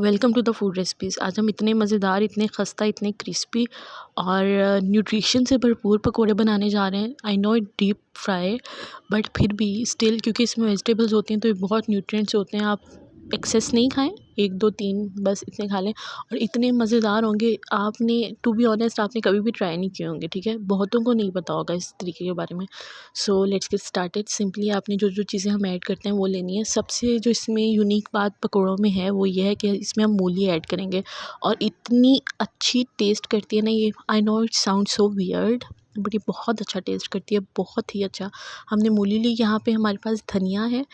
Welcome to the food recipes. आज हम इतने मज़ेदार, इतने खस्ता, इतने क्रिस्पी और न्यूट्रिशन से भरपूर पकोड़े बनाने जा रहे हैं। I know it deep fry but फिर भी स्टिल क्योंकि इसमें वेजिटेबल्स होती हैं तो ये बहुत न्यूट्रिएंट्स होते हैं। आप एक्सेस नहीं खाएं, 1 2 3 बस इतने खा लें और इतने मज़ेदार होंगे। आपने टू बी ऑनेस्ट आपने कभी भी ट्राई नहीं किए होंगे, ठीक है। बहुतों को नहीं पता होगा इस तरीके के बारे में। So let's get started. Simply आपने जो जो चीज़ें हम ऐड करते हैं वो लेनी है। सबसे जो इसमें यूनिक बात पकौड़ों में है वो ये है कि इसमें हम मूली ऐड करेंगे और इतनी अच्छी टेस्ट करती है ना ये। I know it sound so weird but ये बहुत अच्छा टेस्ट करती है, बहुत ही अच्छा। हमने मूली ली, यहाँ पे हमारे पास धनिया है,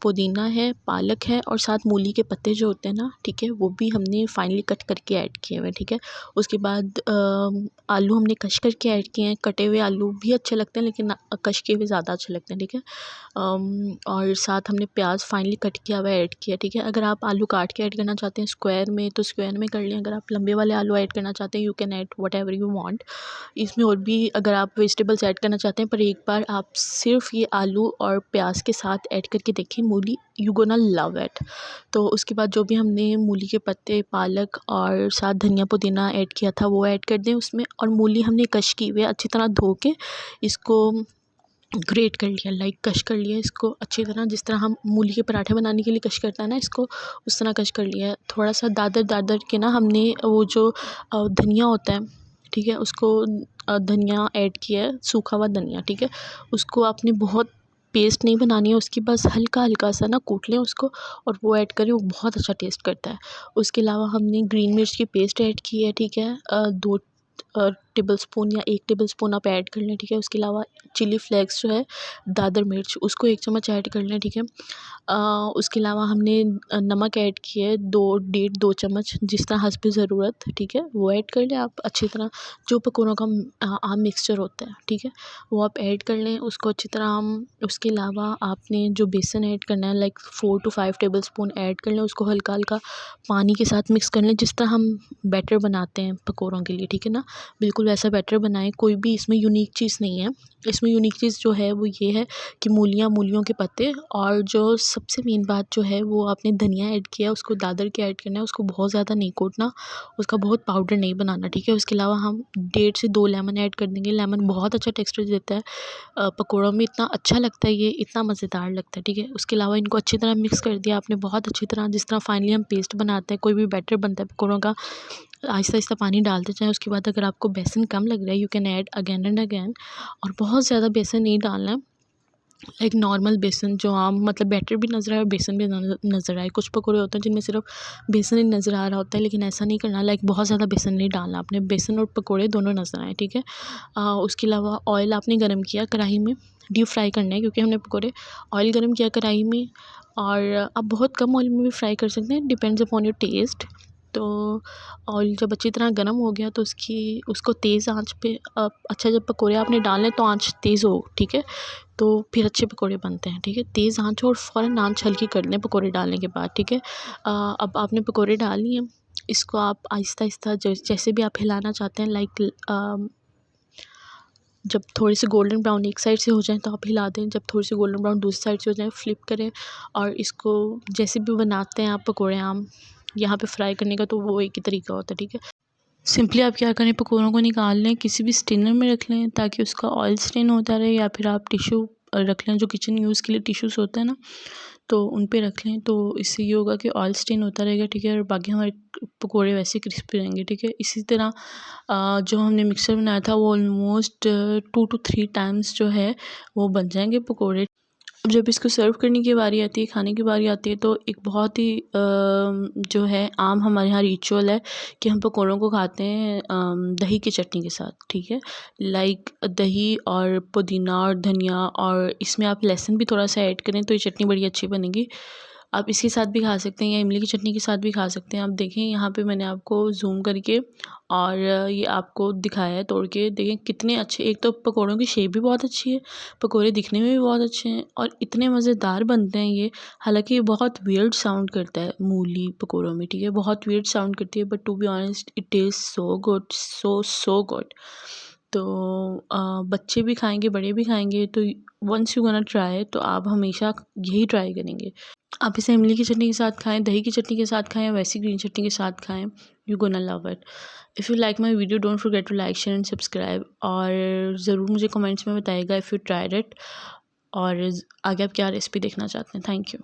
पुदीना है, पालक है और साथ मूली के पत्ते जो होते हैं ना, ठीक है, वो भी हमने फाइनली कट करके ऐड किए हुए हैं, ठीक है। उसके बाद आलू हमने कश करके ऐड किए हैं। कटे हुए आलू भी अच्छे लगते हैं लेकिन कश के हुए ज़्यादा अच्छे लगते हैं, ठीक है। और साथ हमने प्याज फाइनली कट किया हुआ ऐड किया, ठीक है। अगर आप आलू काट के ऐड करना चाहते हैं स्क्वायर में तो स्क्वायर में कर लें। अगर आप लंबे वाले आलू ऐड करना चाहते हैं you can add what ever you want. इसमें और भी अगर आप वेजिटेबल्स ऐड करना चाहते हैं, पर एक बार आप सिर्फ ये आलू और प्याज के साथ ऐड करके देखिए, मूली यू गोना लव इट। तो उसके बाद जो भी हमने मूली के पत्ते, पालक और साथ धनिया पुदीना ऐड किया था वो ऐड कर दें उसमें। और मूली हमने कश की हुई है, अच्छी तरह धो के इसको ग्रेट कर लिया, लाइक कश कर लिया इसको अच्छी तरह, जिस तरह हम मूली के पराठे बनाने के लिए कश करते हैं ना इसको, उस तरह कश कर लिया है। थोड़ा सा दादर दादर के ना हमने वो जो धनिया होता है, ठीक है, उसको धनिया ऐड किया है, सूखा हुआ धनिया, ठीक है। उसको आपने बहुत पेस्ट नहीं बनानी है उसकी, बस हल्का हल्का सा ना कूट लें उसको और वो ऐड करें, वो बहुत अच्छा टेस्ट करता है। उसके अलावा हमने ग्रीन मिर्च की पेस्ट ऐड की है, ठीक है, 2 टेबल स्पून या 1 टेबल स्पून आप ऐड कर लें, ठीक है। उसके अलावा चिली फ्लेक्स जो है, दादर मिर्च, उसको 1 चम्मच ऐड कर लें, ठीक है। उसके अलावा हमने नमक ऐड किया है 2 चम्मच, जिस तरह हस्ब ज़रूरत, ठीक है, वो ऐड कर लें आप अच्छी तरह। जो पकौड़ों का आम मिक्सचर होता है, ठीक है, वो आप ऐड कर लें उसको अच्छी तरह हम। उसके अलावा आपने जो बेसन ऐड करना है like 4 to 5 table spoon add कर लें, उसको हल्का हल्का पानी के साथ मिक्स कर लें, जिस तरह हम बैटर बनाते हैं पकौड़ों के लिए, ठीक है ना। बिल्कुल वैसा बैटर बनाएं, कोई भी इसमें यूनिक चीज़ नहीं है। इसमें यूनिक चीज़ जो है वो ये है कि मूलियों के पत्ते, और जो सबसे मेन बात जो है वो आपने धनिया ऐड किया, उसको दादर के ऐड करना है, उसको बहुत ज़्यादा नहीं कूटना, उसका बहुत पाउडर नहीं बनाना, ठीक है। उसके अलावा हम 1.5 से 2 लेमन ऐड कर देंगे। लेमन बहुत अच्छा टेक्सचर देता है पकौड़ों में, इतना अच्छा लगता है ये, इतना मज़ेदार लगता है, ठीक है। उसके अलावा इनको अच्छी तरह मिक्स कर दिया आपने बहुत अच्छी तरह, जिस तरह फाइनली हम पेस्ट बनाते हैं, कोई भी बैटर बनता है पकौड़ों का, आहिस्ता आहिस्ता पानी डालते जाएँ। उसके बाद अगर आपको बेसन कम लग रहा है you can add again and again, और बहुत ज़्यादा बेसन नहीं डालना है। एक नॉर्मल बेसन जो आम, मतलब बैटर भी नज़र आए और बेसन भी नज़र आए। कुछ पकौड़े होते हैं जिनमें सिर्फ बेसन ही नज़र आ रहा होता है, लेकिन ऐसा नहीं करना, लाइक बहुत ज़्यादा बेसन नहीं डालना आपने, बेसन और पकौड़े दोनों नज़र आए, ठीक है। उसके अलावा ऑयल आपने गर्म किया कढ़ाई में, डीप फ्राई करना है क्योंकि हमने पकौड़े। ऑयल गर्म किया कढ़ाई में, और आप बहुत कम ऑयल में भी फ्राई कर सकते हैं, डिपेंड्स अपॉन योर टेस्ट। तो ऑयल जब अच्छी तरह गर्म हो गया तो उसको तेज़ आंच पे अच्छा, जब पकौड़े आपने डालने तो आंच तेज़ हो, ठीक है, तो फिर अच्छे पकौड़े बनते हैं, ठीक है। तेज़ आंच हो और फ़ौरन आंच हल्की कर लें पकौड़े डालने के बाद, ठीक है। अब आपने पकौड़े डाल लिए, इसको आप आहिस्ता आहिस्ता जैसे भी आप हिलाना चाहते हैं, लाइक जब थोड़े से गोल्डन ब्राउन एक साइड से हो जाए तो आप हिला दें, जब थोड़ी सी गोल्डन ब्राउन दूसरी साइड से हो जाए फ्लिप करें। और इसको जैसे भी बनाते हैं आप पकौड़े आम, यहाँ पे फ्राई करने का तो वो एक ही तरीका होता है, ठीक है। सिंपली आप क्या करें, पकौड़ों को निकाल लें, किसी भी स्टेनर में रख लें ताकि उसका ऑयल स्टेन होता रहे, या फिर आप टिश्यू रख लें, जो किचन यूज़ के लिए टिश्यूज़ होते हैं ना, तो उन पे रख लें। तो इससे ये होगा कि ऑयल स्टेन होता रहेगा, ठीक है, और बाकी हमारे पकौड़े वैसे क्रिस्पी रहेंगे, ठीक है। इसी तरह जो हमने मिक्सर बनाया था वो ऑलमोस्ट 2 to 3 टाइम्स जो है वो बन जाएंगे पकौड़े। अब जब इसको सर्व करने की बारी आती है, खाने की बारी आती है, तो एक बहुत ही जो है आम हमारे यहाँ रिचुअल है कि हम पकौड़ों को खाते हैं दही की चटनी के साथ, ठीक है। लाइक दही और पुदीना और धनिया, और इसमें आप लहसुन भी थोड़ा सा ऐड करें तो ये चटनी बड़ी अच्छी बनेगी। आप इसके साथ भी खा सकते हैं या इमली की चटनी के साथ भी खा सकते हैं। आप देखें यहाँ पे मैंने आपको जूम करके और ये आपको दिखाया है तोड़ के, देखें कितने अच्छे, एक तो पकौड़ों की शेप भी बहुत अच्छी है, पकौड़े दिखने में भी बहुत अच्छे हैं और इतने मज़ेदार बनते हैं ये। हालांकि ये बहुत वियर्ड साउंड करता है मूली पकौड़ों में, ठीक है, बहुत वियर्ड साउंड करती है, but to be honest it taste so good, so good. तो बच्चे भी खाएंगे, बड़े भी खाएंगे। तो वंस यू गोना ट्राई, तो आप हमेशा यही ट्राई करेंगे। आप इसे इमली की चटनी के साथ खाएं, दही की चटनी के साथ खाएं, या वैसी ग्रीन चटनी के साथ खाएं, you gonna love it. If you like my video don't forget to like share and subscribe. और ज़रूर मुझे कमेंट्स में बताइएगा इफ़ यू ट्राइड इट, और आगे आप क्या रेसिपी देखना चाहते हैं। Thank you.